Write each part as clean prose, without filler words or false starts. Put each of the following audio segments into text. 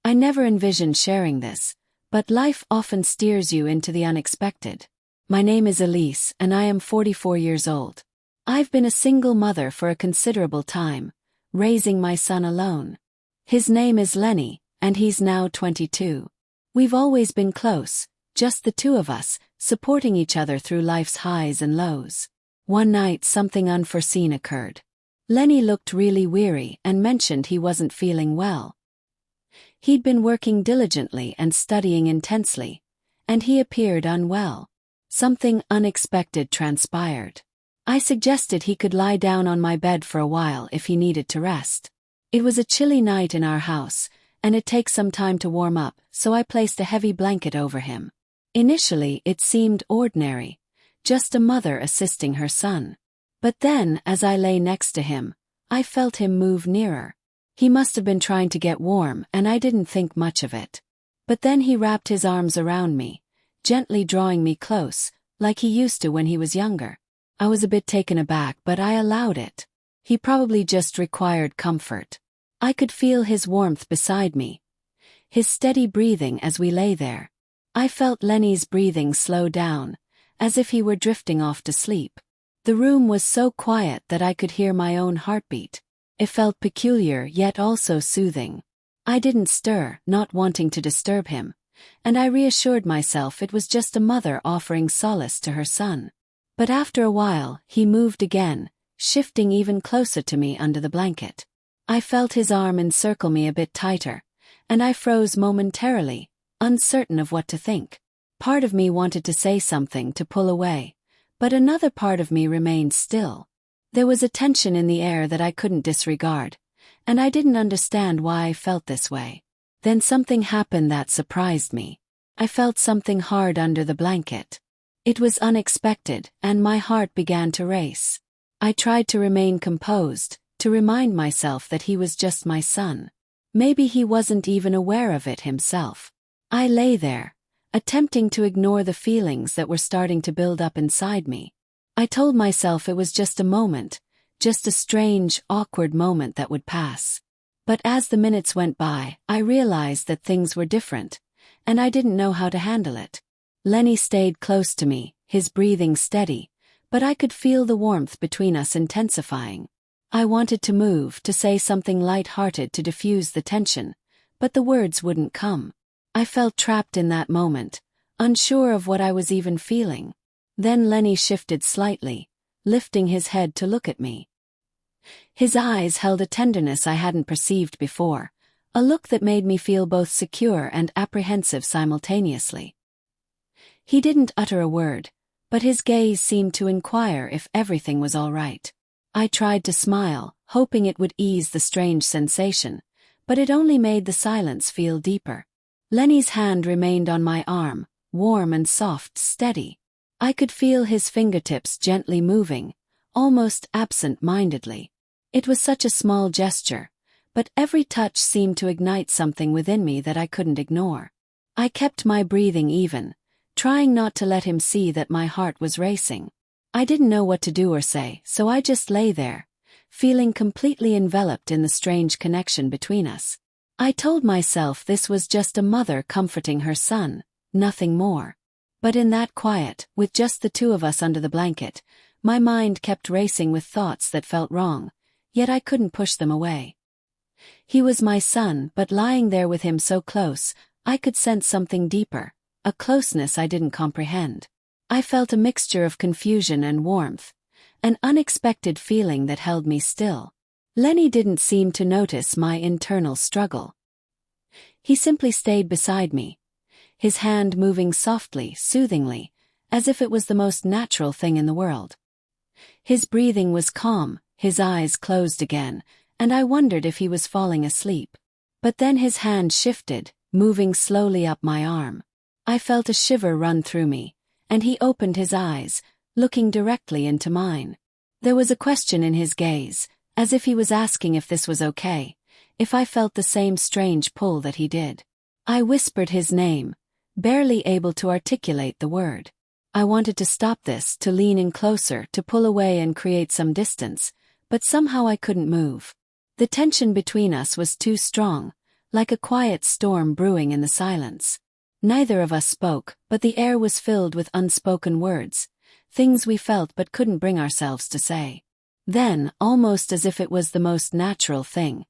I never envisioned sharing this, but life often steers you into the unexpected. My name is Elise, and I am 44 years old. I've been a single mother for a considerable time, raising my son alone. His name is Lenny, and he's now 22. We've always been close, just the two of us, supporting each other through life's highs and lows. One night something unforeseen occurred. Lenny looked really weary and mentioned he wasn't feeling well. He'd been working diligently and studying intensely, and he appeared unwell. Something unexpected transpired. I suggested he could lie down on my bed for a while if he needed to rest. It was a chilly night in our house, and it takes some time to warm up, so I placed a heavy blanket over him. Initially, it seemed ordinary, just a mother assisting her son. But then, as I lay next to him, I felt him move nearer. He must have been trying to get warm, and I didn't think much of it. But then he wrapped his arms around me, gently drawing me close, like he used to when he was younger. I was a bit taken aback, but I allowed it. He probably just required comfort. I could feel his warmth beside me, his steady breathing as we lay there. I felt Lenny's breathing slow down, as if he were drifting off to sleep. The room was so quiet that I could hear my own heartbeat. It felt peculiar yet also soothing. I didn't stir, not wanting to disturb him, and I reassured myself it was just a mother offering solace to her son. But after a while, he moved again, shifting even closer to me under the blanket. I felt his arm encircle me a bit tighter, and I froze momentarily, uncertain of what to think. Part of me wanted to say something to pull away, but another part of me remained still. There was a tension in the air that I couldn't disregard, and I didn't understand why I felt this way. Then something happened that surprised me. I felt something hard under the blanket. It was unexpected, and my heart began to race. I tried to remain composed, to remind myself that he was just my son. Maybe he wasn't even aware of it himself. I lay there, attempting to ignore the feelings that were starting to build up inside me. I told myself it was just a moment, just a strange, awkward moment that would pass. But as the minutes went by, I realized that things were different, and I didn't know how to handle it. Lenny stayed close to me, his breathing steady, but I could feel the warmth between us intensifying. I wanted to move, to say something light-hearted to diffuse the tension, but the words wouldn't come. I felt trapped in that moment, unsure of what I was even feeling. Then Lenny shifted slightly, lifting his head to look at me. His eyes held a tenderness I hadn't perceived before, a look that made me feel both secure and apprehensive simultaneously. He didn't utter a word, but his gaze seemed to inquire if everything was all right. I tried to smile, hoping it would ease the strange sensation, but it only made the silence feel deeper. Lenny's hand remained on my arm, warm and soft, steady. I could feel his fingertips gently moving, almost absent-mindedly. It was such a small gesture, but every touch seemed to ignite something within me that I couldn't ignore. I kept my breathing even, trying not to let him see that my heart was racing. I didn't know what to do or say, so I just lay there, feeling completely enveloped in the strange connection between us. I told myself this was just a mother comforting her son, nothing more. But in that quiet, with just the two of us under the blanket, my mind kept racing with thoughts that felt wrong, yet I couldn't push them away. He was my son, but lying there with him so close, I could sense something deeper, a closeness I didn't comprehend. I felt a mixture of confusion and warmth, an unexpected feeling that held me still. Lenny didn't seem to notice my internal struggle. He simply stayed beside me, his hand moving softly, soothingly, as if it was the most natural thing in the world. His breathing was calm, his eyes closed again, and I wondered if he was falling asleep. But then his hand shifted, moving slowly up my arm. I felt a shiver run through me, and he opened his eyes, looking directly into mine. There was a question in his gaze, as if he was asking if this was okay, if I felt the same strange pull that he did. I whispered his name, barely able to articulate the word. I wanted to stop this, to lean in closer, to pull away and create some distance, but somehow I couldn't move. The tension between us was too strong, like a quiet storm brewing in the silence. Neither of us spoke, but the air was filled with unspoken words, things we felt but couldn't bring ourselves to say. Then, almost as if it was the most natural thing,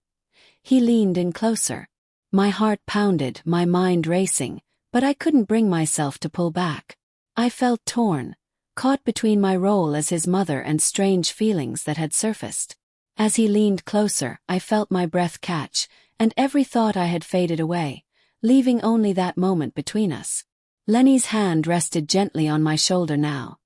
he leaned in closer. My heart pounded, my mind racing, but I couldn't bring myself to pull back. I felt torn, caught between my role as his mother and strange feelings that had surfaced. As he leaned closer, I felt my breath catch, and every thought I had faded away, leaving only that moment between us. Lenny's hand rested gently on my shoulder now,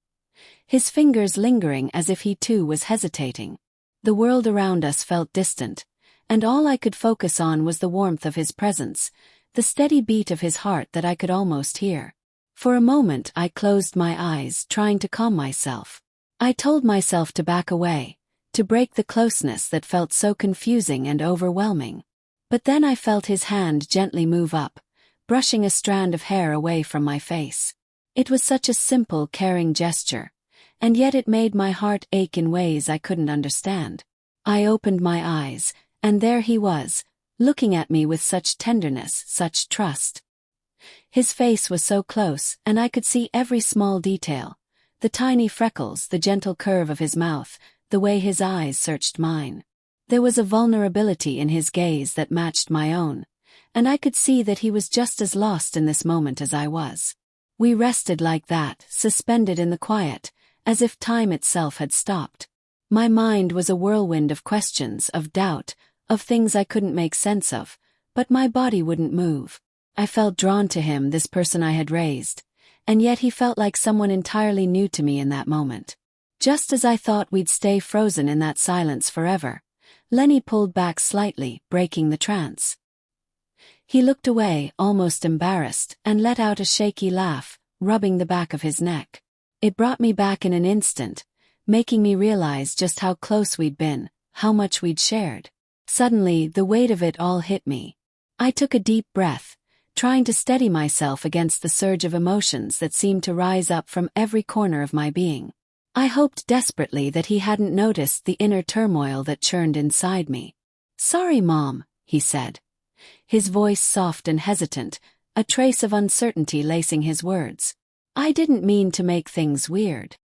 his fingers lingering as if he too was hesitating. The world around us felt distant, and all I could focus on was the warmth of his presence, the steady beat of his heart that I could almost hear. For a moment I closed my eyes, trying to calm myself. I told myself to back away, to break the closeness that felt so confusing and overwhelming. But then I felt his hand gently move up, brushing a strand of hair away from my face. It was such a simple, caring gesture, and yet it made my heart ache in ways I couldn't understand. I opened my eyes, and there he was, looking at me with such tenderness, such trust. His face was so close, and I could see every small detail, the tiny freckles, the gentle curve of his mouth, the way his eyes searched mine. There was a vulnerability in his gaze that matched my own, and I could see that he was just as lost in this moment as I was. We rested like that, suspended in the quiet, as if time itself had stopped. My mind was a whirlwind of questions, of doubt, of things I couldn't make sense of, but my body wouldn't move. I felt drawn to him, this person I had raised, and yet he felt like someone entirely new to me in that moment. Just as I thought we'd stay frozen in that silence forever, Lenny pulled back slightly, breaking the trance. He looked away, almost embarrassed, and let out a shaky laugh, rubbing the back of his neck. It brought me back in an instant, making me realize just how close we'd been, how much we'd shared. Suddenly, the weight of it all hit me. I took a deep breath, trying to steady myself against the surge of emotions that seemed to rise up from every corner of my being. I hoped desperately that he hadn't noticed the inner turmoil that churned inside me. "Sorry, Mom," he said, his voice soft and hesitant, a trace of uncertainty lacing his words. "I didn't mean to make things weird."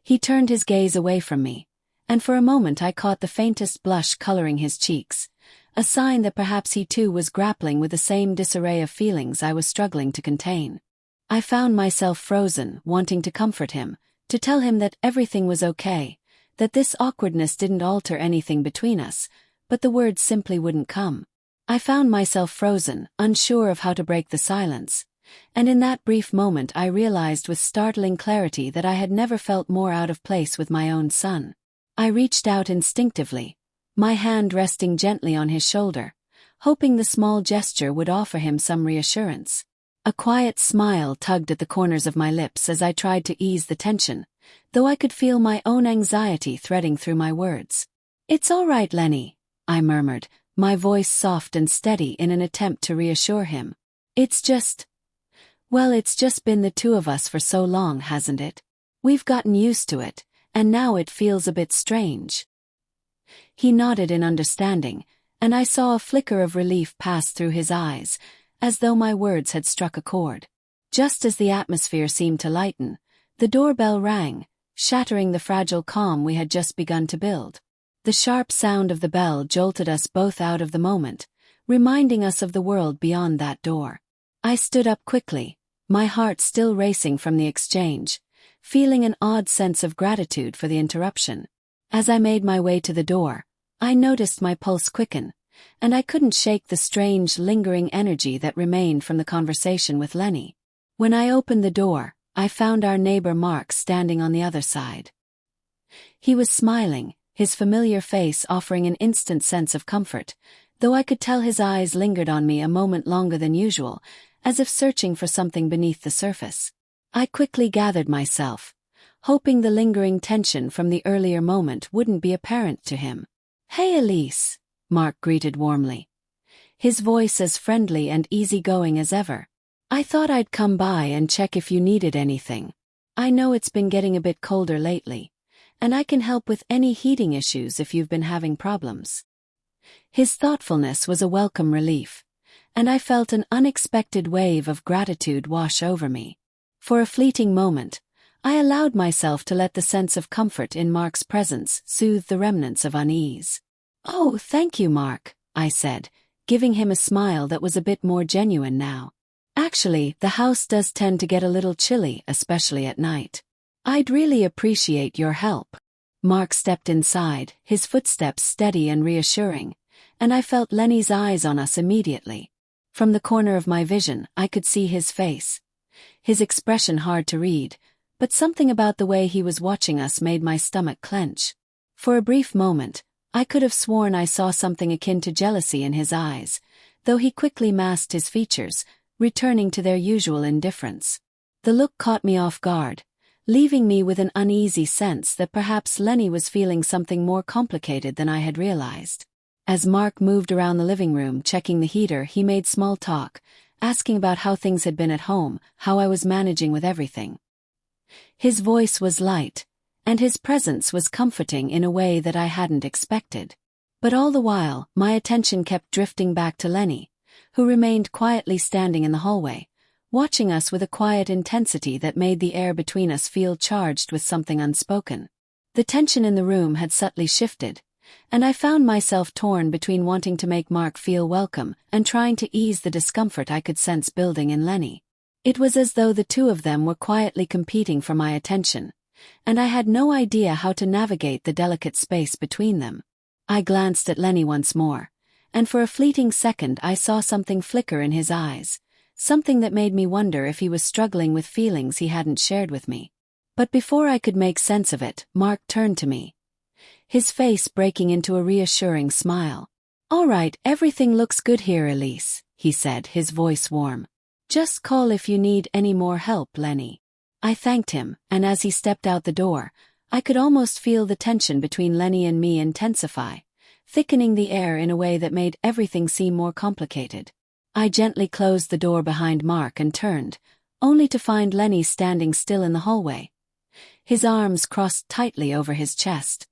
He turned his gaze away from me, and for a moment I caught the faintest blush coloring his cheeks, a sign that perhaps he too was grappling with the same disarray of feelings I was struggling to contain. I found myself frozen, wanting to comfort him, to tell him that everything was okay, that this awkwardness didn't alter anything between us, but the words simply wouldn't come. I found myself frozen, unsure of how to break the silence, and in that brief moment I realized with startling clarity that I had never felt more out of place with my own son. I reached out instinctively, my hand resting gently on his shoulder, hoping the small gesture would offer him some reassurance. A quiet smile tugged at the corners of my lips as I tried to ease the tension, though I could feel my own anxiety threading through my words. "It's all right, Lenny," I murmured, my voice soft and steady in an attempt to reassure him. It's just been the two of us for so long, hasn't it? We've gotten used to it, and now it feels a bit strange." He nodded in understanding, and I saw a flicker of relief pass through his eyes, as though my words had struck a chord. Just as the atmosphere seemed to lighten, the doorbell rang, shattering the fragile calm we had just begun to build. The sharp sound of the bell jolted us both out of the moment, reminding us of the world beyond that door. I stood up quickly, my heart still racing from the exchange, feeling an odd sense of gratitude for the interruption. As I made my way to the door, I noticed my pulse quicken, and I couldn't shake the strange, lingering energy that remained from the conversation with Lenny. When I opened the door, I found our neighbor Mark standing on the other side. He was smiling, his familiar face offering an instant sense of comfort, though I could tell his eyes lingered on me a moment longer than usual, as if searching for something beneath the surface. I quickly gathered myself, hoping the lingering tension from the earlier moment wouldn't be apparent to him. "Hey, Elise," Mark greeted warmly, his voice as friendly and easygoing as ever. "I thought I'd come by and check if you needed anything. I know it's been getting a bit colder lately, and I can help with any heating issues if you've been having problems." His thoughtfulness was a welcome relief, and I felt an unexpected wave of gratitude wash over me. For a fleeting moment, I allowed myself to let the sense of comfort in Mark's presence soothe the remnants of unease. "Oh, thank you, Mark," I said, giving him a smile that was a bit more genuine now. "Actually, the house does tend to get a little chilly, especially at night. I'd really appreciate your help." Mark stepped inside, his footsteps steady and reassuring, and I felt Lenny's eyes on us immediately. From the corner of my vision, I could see his face. His expression hard to read, but something about the way he was watching us made my stomach clench. For a brief moment, I could have sworn I saw something akin to jealousy in his eyes, though he quickly masked his features, returning to their usual indifference. The look caught me off guard, leaving me with an uneasy sense that perhaps Lenny was feeling something more complicated than I had realized. As Mark moved around the living room checking the heater, he made small talk, asking about how things had been at home, how I was managing with everything. His voice was light, and his presence was comforting in a way that I hadn't expected. But all the while, my attention kept drifting back to Lenny, who remained quietly standing in the hallway, watching us with a quiet intensity that made the air between us feel charged with something unspoken. The tension in the room had subtly shifted, and I found myself torn between wanting to make Mark feel welcome and trying to ease the discomfort I could sense building in Lenny. It was as though the two of them were quietly competing for my attention, and I had no idea how to navigate the delicate space between them. I glanced at Lenny once more, and for a fleeting second I saw something flicker in his eyes, something that made me wonder if he was struggling with feelings he hadn't shared with me. But before I could make sense of it, Mark turned to me, his face breaking into a reassuring smile. "All right, everything looks good here, Elise," he said, his voice warm. "Just call if you need any more help, Lenny." I thanked him, and as he stepped out the door, I could almost feel the tension between Lenny and me intensify, thickening the air in a way that made everything seem more complicated. I gently closed the door behind Mark and turned, only to find Lenny standing still in the hallway, his arms crossed tightly over his chest.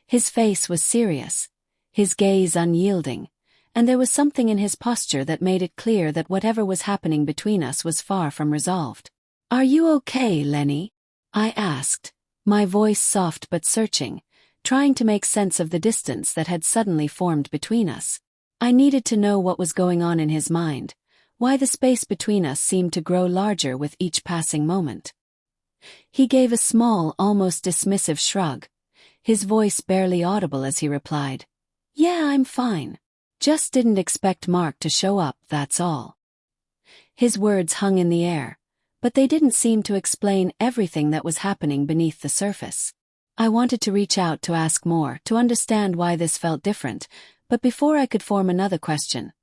His face was serious, his gaze unyielding, and there was something in his posture that made it clear that whatever was happening between us was far from resolved. "Are you okay, Lenny?" I asked, my voice soft but searching, trying to make sense of the distance that had suddenly formed between us. I needed to know what was going on in his mind, why the space between us seemed to grow larger with each passing moment. He gave a small, almost dismissive shrug, his voice barely audible as he replied, "Yeah, I'm fine. Just didn't expect Mark to show up, that's all." His words hung in the air, but they didn't seem to explain everything that was happening beneath the surface. I wanted to reach out to ask more, to understand why this felt different, but before I could form another question,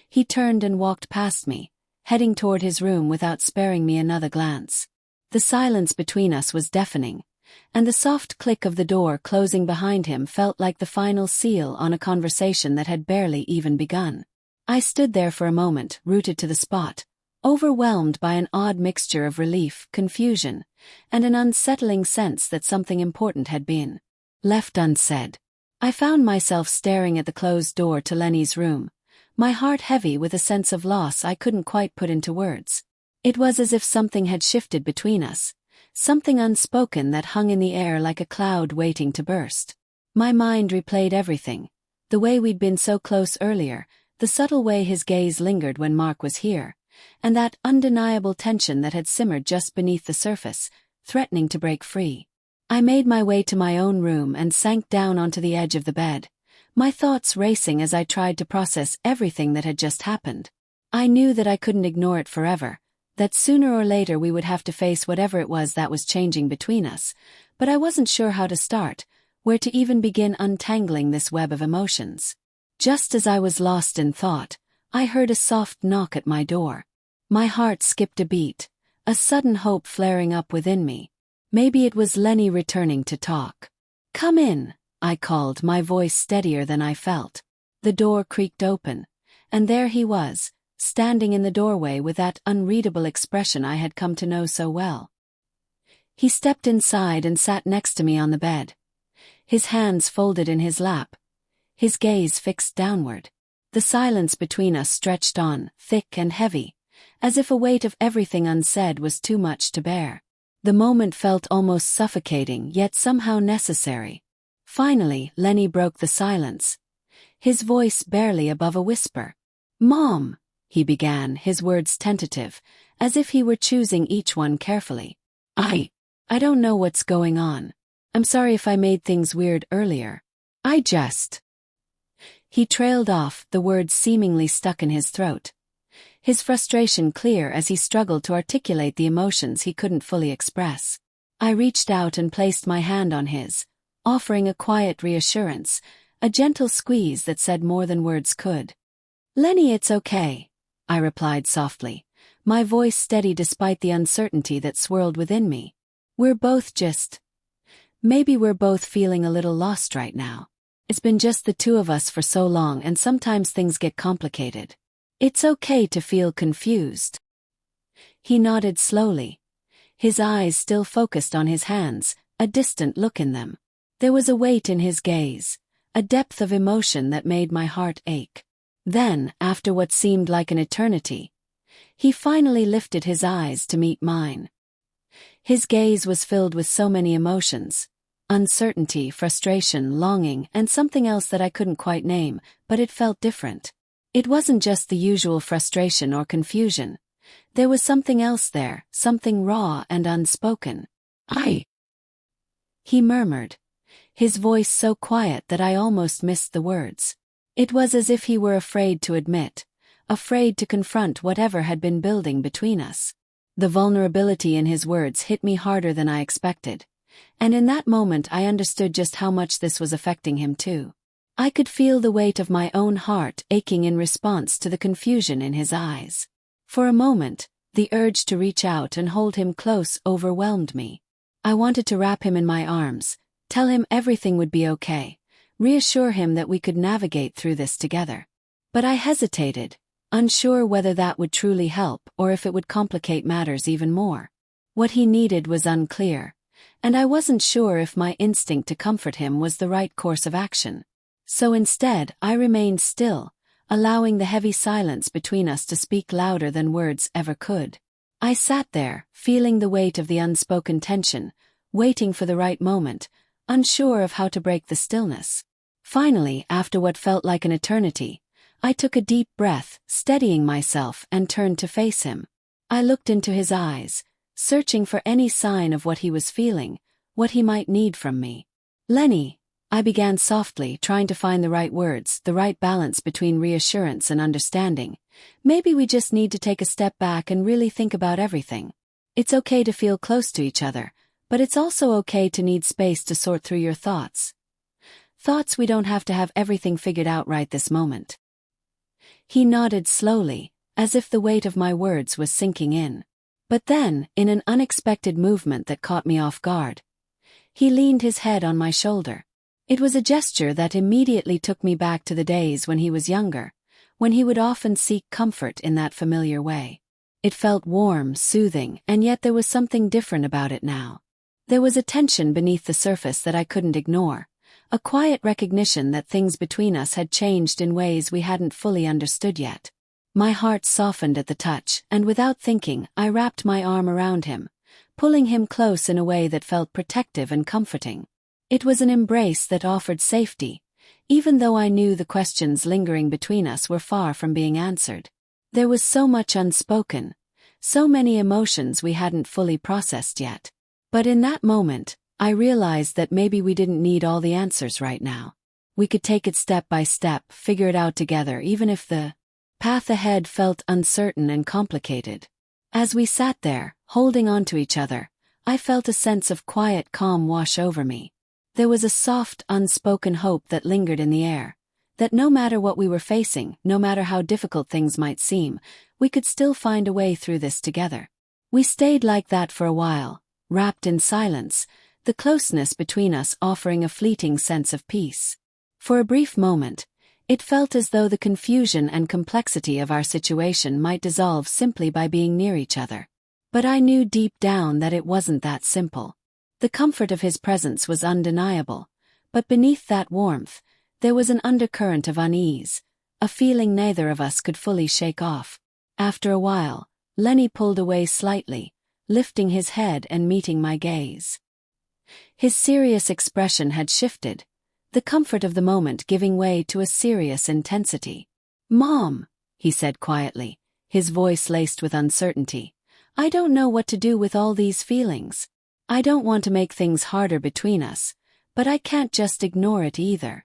he turned and walked past me, heading toward his room without sparing me another glance. The silence between us was deafening, and the soft click of the door closing behind him felt like the final seal on a conversation that had barely even begun. I stood there for a moment, rooted to the spot, overwhelmed by an odd mixture of relief, confusion, and an unsettling sense that something important had been left unsaid. I found myself staring at the closed door to Lenny's room, my heart heavy with a sense of loss I couldn't quite put into words. It was as if something had shifted between us, something unspoken that hung in the air like a cloud waiting to burst. My mind replayed everything, the way we'd been so close earlier, the subtle way his gaze lingered when Mark was here, and that undeniable tension that had simmered just beneath the surface, threatening to break free. I made my way to my own room and sank down onto the edge of the bed, my thoughts racing as I tried to process everything that had just happened. I knew that I couldn't ignore it forever, that sooner or later we would have to face whatever it was that was changing between us, but I wasn't sure how to start, where to even begin untangling this web of emotions. Just as I was lost in thought, I heard a soft knock at my door. My heart skipped a beat, a sudden hope flaring up within me. Maybe it was Lenny returning to talk. "Come in," I called, my voice steadier than I felt. The door creaked open, and there he was, standing in the doorway with that unreadable expression I had come to know so well. He stepped inside and sat next to me on the bed, his hands folded in his lap, his gaze fixed downward. The silence between us stretched on, thick and heavy, as if a weight of everything unsaid was too much to bear. The moment felt almost suffocating, yet somehow necessary. Finally, Lenny broke the silence, his voice barely above a whisper. "Mom," he began, his words tentative, as if he were choosing each one carefully. I don't know what's going on. I'm sorry if I made things weird earlier. He trailed off, the words seemingly stuck in his throat, his frustration clear as he struggled to articulate the emotions he couldn't fully express. I reached out and placed my hand on his, offering a quiet reassurance, a gentle squeeze that said more than words could. "Lenny, it's okay," I replied softly, my voice steady despite the uncertainty that swirled within me. Maybe we're both feeling a little lost right now. It's been just the two of us for so long, and sometimes things get complicated. It's okay to feel confused." He nodded slowly, his eyes still focused on his hands, a distant look in them. There was a weight in his gaze, a depth of emotion that made my heart ache. Then, after what seemed like an eternity, he finally lifted his eyes to meet mine. His gaze was filled with so many emotions: uncertainty, frustration, longing, and something else that I couldn't quite name, but it felt different. It wasn't just the usual frustration or confusion. There was something else there, something raw and unspoken. He murmured, his voice so quiet that I almost missed the words. It was as if he were afraid to admit, afraid to confront whatever had been building between us. The vulnerability in his words hit me harder than I expected, and in that moment I understood just how much this was affecting him too. I could feel the weight of my own heart aching in response to the confusion in his eyes. For a moment, the urge to reach out and hold him close overwhelmed me. I wanted to wrap him in my arms, tell him everything would be okay, reassure him that we could navigate through this together. But I hesitated, unsure whether that would truly help or if it would complicate matters even more. What he needed was unclear, and I wasn't sure if my instinct to comfort him was the right course of action. So instead, I remained still, allowing the heavy silence between us to speak louder than words ever could. I sat there, feeling the weight of the unspoken tension, waiting for the right moment, unsure of how to break the stillness. Finally, after what felt like an eternity, I took a deep breath, steadying myself, and turned to face him. I looked into his eyes, searching for any sign of what he was feeling, what he might need from me. "Lenny," I began softly, trying to find the right words, the right balance between reassurance and understanding. "Maybe we just need to take a step back and really think about everything. It's okay to feel close to each other, but it's also okay to need space to sort through your thoughts. We don't have to have everything figured out right this moment." He nodded slowly, as if the weight of my words was sinking in. But then, in an unexpected movement that caught me off guard, he leaned his head on my shoulder. It was a gesture that immediately took me back to the days when he was younger, when he would often seek comfort in that familiar way. It felt warm, soothing, and yet there was something different about it now. There was a tension beneath the surface that I couldn't ignore, a quiet recognition that things between us had changed in ways we hadn't fully understood yet. My heart softened at the touch, and without thinking, I wrapped my arm around him, pulling him close in a way that felt protective and comforting. It was an embrace that offered safety, even though I knew the questions lingering between us were far from being answered. There was so much unspoken, so many emotions we hadn't fully processed yet. But in that moment, I realized that maybe we didn't need all the answers right now. We could take it step by step, figure it out together, even if the path ahead felt uncertain and complicated. As we sat there, holding on to each other, I felt a sense of quiet calm wash over me. There was a soft, unspoken hope that lingered in the air, that no matter what we were facing, no matter how difficult things might seem, we could still find a way through this together. We stayed like that for a while, wrapped in silence, the closeness between us offering a fleeting sense of peace. For a brief moment, it felt as though the confusion and complexity of our situation might dissolve simply by being near each other. But I knew deep down that it wasn't that simple. The comfort of his presence was undeniable, but beneath that warmth, There was an undercurrent of unease, a feeling neither of us could fully shake off. After a while, Lenny pulled away slightly, lifting his head and meeting my gaze. His serious expression had shifted, the comfort of the moment giving way to a serious intensity. "Mom," he said quietly, his voice laced with uncertainty, "I don't know what to do with all these feelings. I don't want to make things harder between us, but I can't just ignore it either."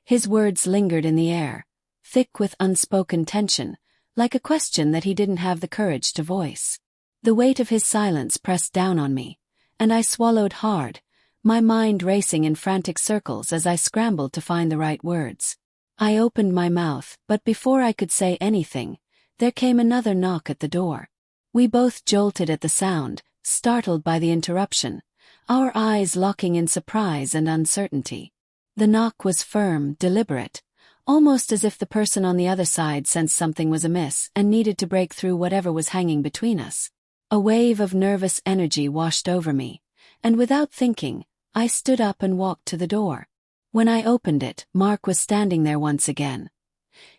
His words lingered in the air, thick with unspoken tension, like a question that he didn't have the courage to voice. The weight of his silence pressed down on me, and I swallowed hard, my mind racing in frantic circles as I scrambled to find the right words. I opened my mouth, but before I could say anything, there came another knock at the door. We both jolted at the sound, startled by the interruption, our eyes locking in surprise and uncertainty. The knock was firm, deliberate, almost as if the person on the other side sensed something was amiss and needed to break through whatever was hanging between us. A wave of nervous energy washed over me, and without thinking, I stood up and walked to the door. When I opened it, Mark was standing there once again.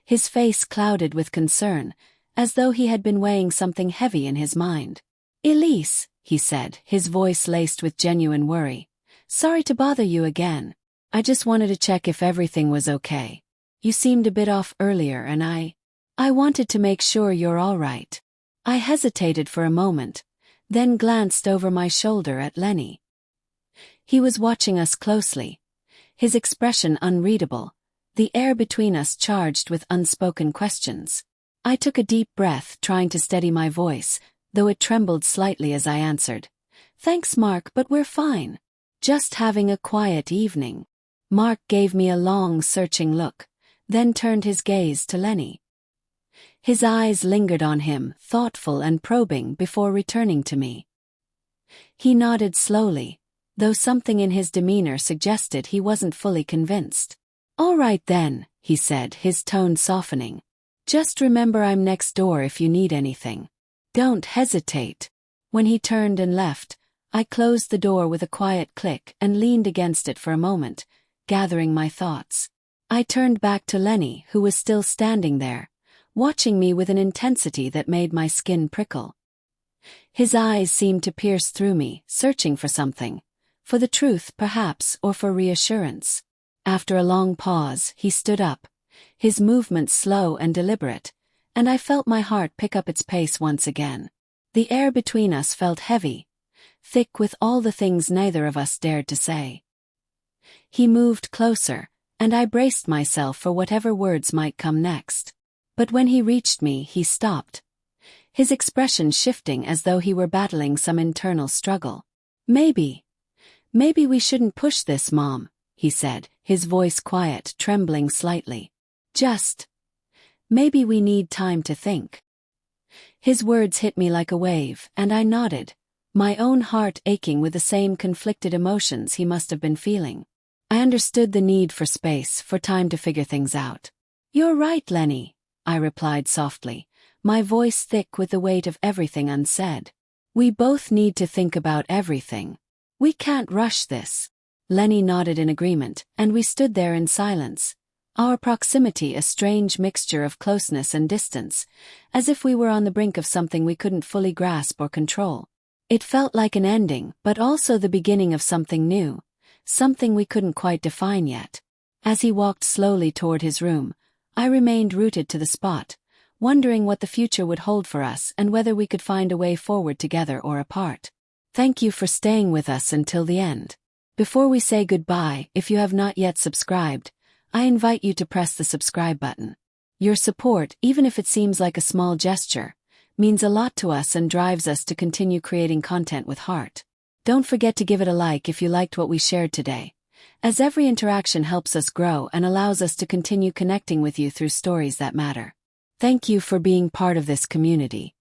His face clouded with concern, as though he had been weighing something heavy in his mind. "Elise," he said, his voice laced with genuine worry. "Sorry to bother you again. I just wanted to check if everything was okay. You seemed a bit off earlier and I wanted to make sure you're all right." I hesitated for a moment, then glanced over my shoulder at Lenny. He was watching us closely, his expression unreadable, the air between us charged with unspoken questions. I took a deep breath, trying to steady my voice, though it trembled slightly as I answered. "Thanks, Mark, but we're fine. Just having a quiet evening." Mark gave me a long, searching look, then turned his gaze to Lenny. His eyes lingered on him, thoughtful and probing, before returning to me. He nodded slowly, though something in his demeanor suggested he wasn't fully convinced. "All right then," he said, his tone softening. "Just remember I'm next door if you need anything. Don't hesitate." When he turned and left, I closed the door with a quiet click and leaned against it for a moment, gathering my thoughts. I turned back to Lenny, who was still standing there, watching me with an intensity that made my skin prickle. His eyes seemed to pierce through me, searching for something, for the truth perhaps, or for reassurance. After a long pause, he stood up, his movements slow and deliberate, and I felt my heart pick up its pace once again. The air between us felt heavy, thick with all the things neither of us dared to say. He moved closer, and I braced myself for whatever words might come next. But when he reached me, he stopped, his expression shifting as though he were battling some internal struggle. Maybe we shouldn't push this, Mom," he said, his voice quiet, trembling slightly. Maybe we need time to think." His words hit me like a wave, and I nodded, my own heart aching with the same conflicted emotions he must have been feeling. I understood the need for space, for time to figure things out. "You're right, Lenny," I replied softly, my voice thick with the weight of everything unsaid. "We both need to think about everything. We can't rush this." Lenny nodded in agreement, and we stood there in silence, our proximity a strange mixture of closeness and distance, as if we were on the brink of something we couldn't fully grasp or control. It felt like an ending, but also the beginning of something new, something we couldn't quite define yet. As he walked slowly toward his room, I remained rooted to the spot, wondering what the future would hold for us and whether we could find a way forward together or apart. Thank you for staying with us until the end. Before we say goodbye, if you have not yet subscribed, I invite you to press the subscribe button. Your support, even if it seems like a small gesture, means a lot to us and drives us to continue creating content with heart. Don't forget to give it a like if you liked what we shared today, as every interaction helps us grow and allows us to continue connecting with you through stories that matter. Thank you for being part of this community.